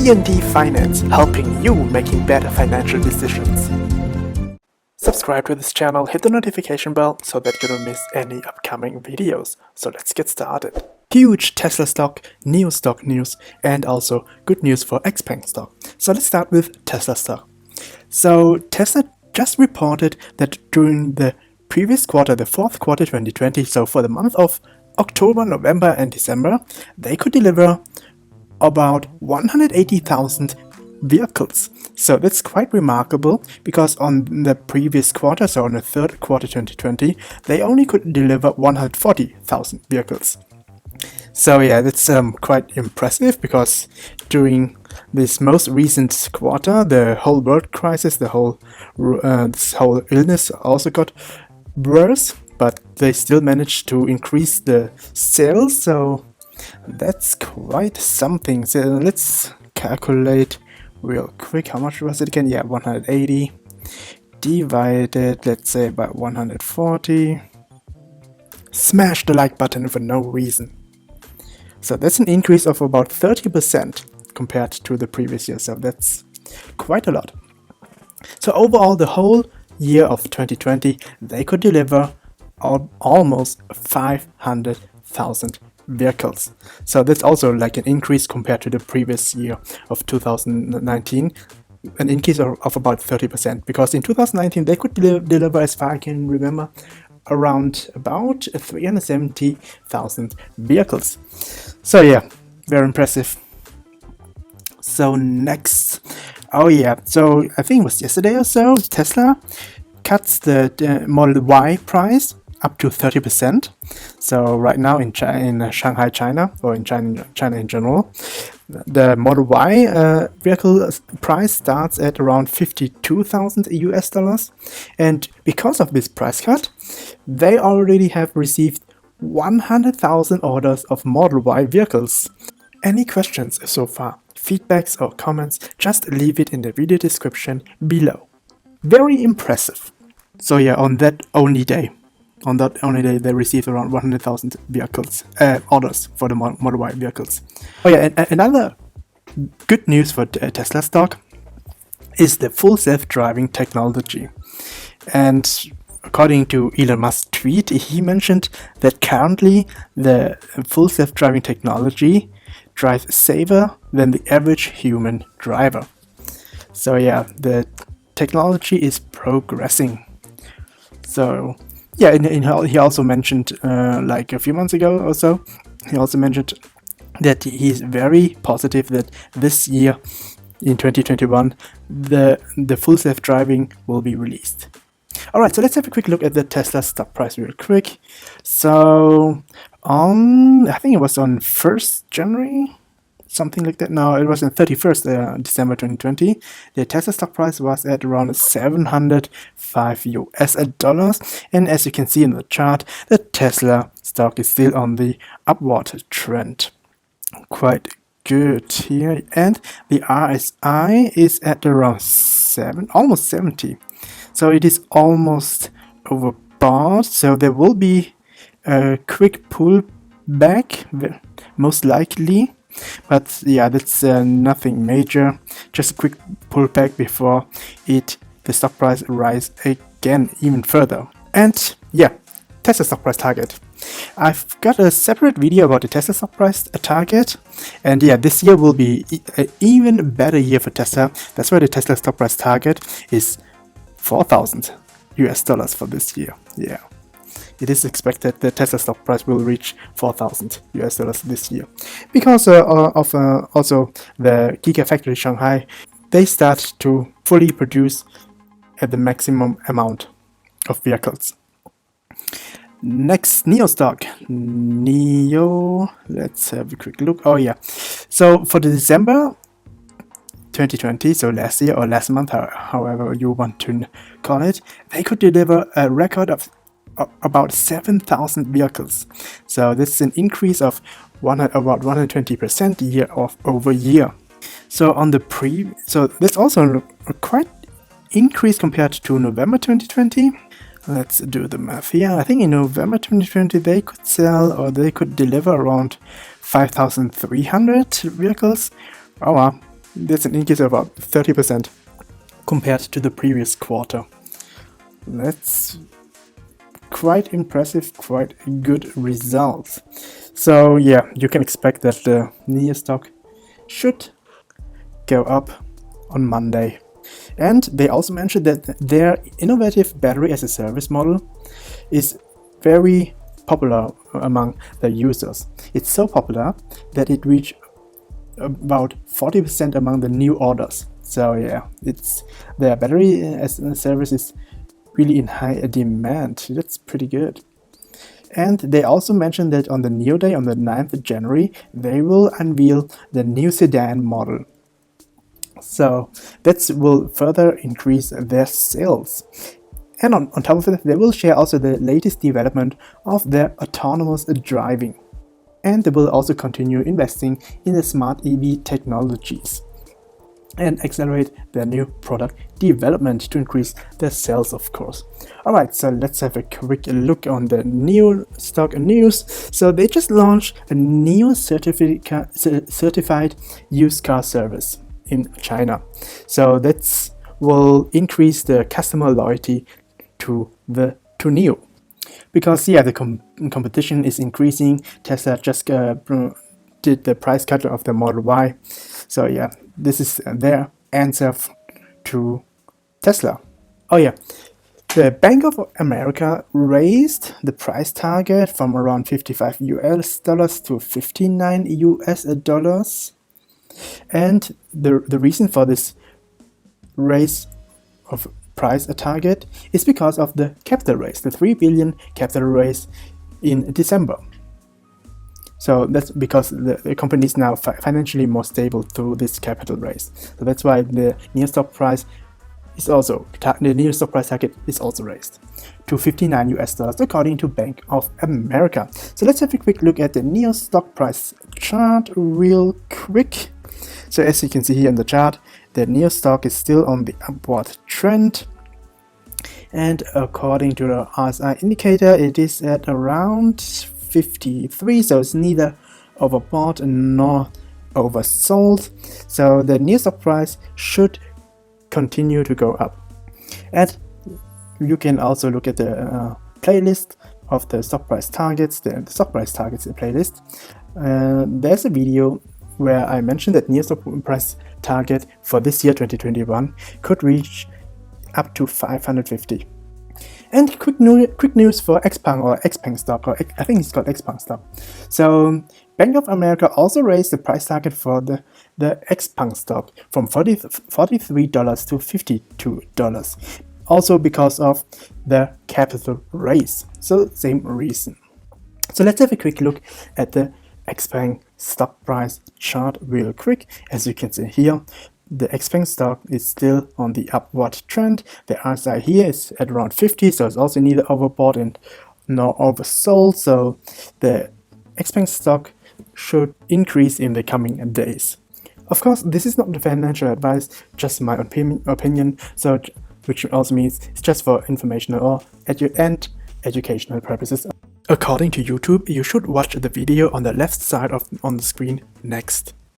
E&D Finance, helping you making better financial decisions. Subscribe to this channel, hit the notification bell so that you don't miss any upcoming videos. So let's get started. Huge Tesla stock news, and also good news for XPeng stock. So let's start with Tesla stock. So Tesla just reported that during the previous quarter, the fourth quarter 2020, so for the month of October, November and December, they could deliver about 180,000 vehicles. So that's quite remarkable, because on the previous quarter, so on the third quarter 2020, they only could deliver 140,000 vehicles. So yeah, that's quite impressive, because during this most recent quarter, the whole world crisis, this whole illness also got worse, but they still managed to increase the sales, so that's quite something. So let's calculate real quick. How much was it again? Yeah, 180 divided, let's say, by 140. Smash the like button for no reason. So that's an increase of about 30% compared to the previous year. So that's quite a lot. So overall, the whole year of 2020, they could deliver almost 500,000 vehicles. So that's also like an increase compared to the previous year of 2019, an increase of about 30%, because in 2019 they could deliver, as far as I can remember, around about 370,000 vehicles. So yeah, very impressive. So next, oh yeah, so I think it was yesterday or so, Tesla cuts the Model Y price up to 30%. So right now in Shanghai, China, or in China in general, the Model Y vehicle price starts at around 52,000 US dollars. And because of this price cut, they already have received 100,000 orders of Model Y vehicles. Any questions so far, feedbacks or comments, just leave it in the video description below. Very impressive. So yeah, on that only day, they received around 100,000 vehicles orders for the Model Y vehicles. Oh yeah, and another good news for Tesla stock is the full self-driving technology. And according to Elon Musk's tweet, he mentioned that currently the full self-driving technology drives safer than the average human driver. So yeah, the technology is progressing. So yeah, he also mentioned, like a few months ago or so, he also mentioned that he's very positive that this year, in 2021, the full self-driving will be released. Alright, so let's have a quick look at the Tesla stock price real quick. So, I think it was on 1st January, something like that. No, it was on 31st December 2020. The Tesla stock price was at around 705 US dollars. And as you can see in the chart, the Tesla stock is still on the upward trend. Quite good here. And the RSI is at around almost 70. So it is almost overbought. So there will be a quick pullback, most likely. But yeah, that's nothing major, just a quick pullback before the stock price rise again even further. And yeah, Tesla stock price target. I've got a separate video about the Tesla stock price target, and yeah, this year will be an even better year for Tesla. That's why the Tesla stock price target is 4,000 US dollars for this year. Yeah. It is expected that Tesla stock price will reach 4,000 US dollars this year. Because of also the Gigafactory Shanghai, they start to fully produce at the maximum amount of vehicles. Next, NIO stock. NIO, let's have a quick look. Oh yeah. So for the December 2020, so last year or last month, however you want to call it, they could deliver a record of about 7,000 vehicles. So this is an increase of about 120% year over year. So on the so that's also a quite increase compared to November 2020. Let's do the math here. I think in November 2020 they could sell, or they could deliver around 5,300 vehicles. Oh wow, That's an increase of about 30% compared to the previous quarter. That's quite impressive, quite good results. So yeah, you can expect that the NIO stock should go up on Monday. And they also mentioned that their innovative battery as a service model is very popular among the users. It's so popular that it reached about 40% among the new orders. So yeah, it's their battery as a service is really in high demand. That's pretty good. And they also mentioned that on the NIO Day, on the 9th of January, they will unveil the new sedan model. So that will further increase their sales. And on top of it, they will share also the latest development of their autonomous driving. And they will also continue investing in the smart EV technologies and accelerate their new product development to increase their sales, of course. Alright, so let's have a quick look on the NIO stock news. So they just launched a NIO certified used car service in China. So that will increase the customer loyalty to NIO. Because yeah, the competition is increasing. Tesla just did the price cut of the Model Y. So yeah, this is their answer to Tesla. Oh yeah, the Bank of America raised the price target from around $55 to $59. And the reason for this raise of price target is because of the capital raise, the 3 billion capital raise in December. So that's because the company is now financially more stable through this capital raise. So that's why the NIO stock price is also, the NIO stock price target is also raised to $59 according to Bank of America. So let's have a quick look at the NIO stock price chart real quick. So as you can see here in the chart, the NIO stock is still on the upward trend. And according to the RSI indicator, it is at around 53, so it's neither overbought nor oversold. So the NIO stock price should continue to go up. And you can also look at the playlist of the stock price targets, the stock price targets playlist. There's a video where I mentioned that NIO stock price target for this year 2021 could reach up to 550. And quick news for XPeng or XPeng stock, or I think it's called XPeng stock. So Bank of America also raised the price target for the XPeng stock from $43 to $52. Also because of the capital raise. So same reason. So let's have a quick look at the XPeng stock price chart real quick. As you can see here, the XPeng stock is still on the upward trend. The RSI here is at around 50, so it's also neither overbought and nor oversold. So the XPeng stock should increase in the coming days. Of course, this is not the financial advice, just my opinion. So, which also means it's just for informational or educational purposes. According to YouTube, you should watch the video on the left side on the screen next.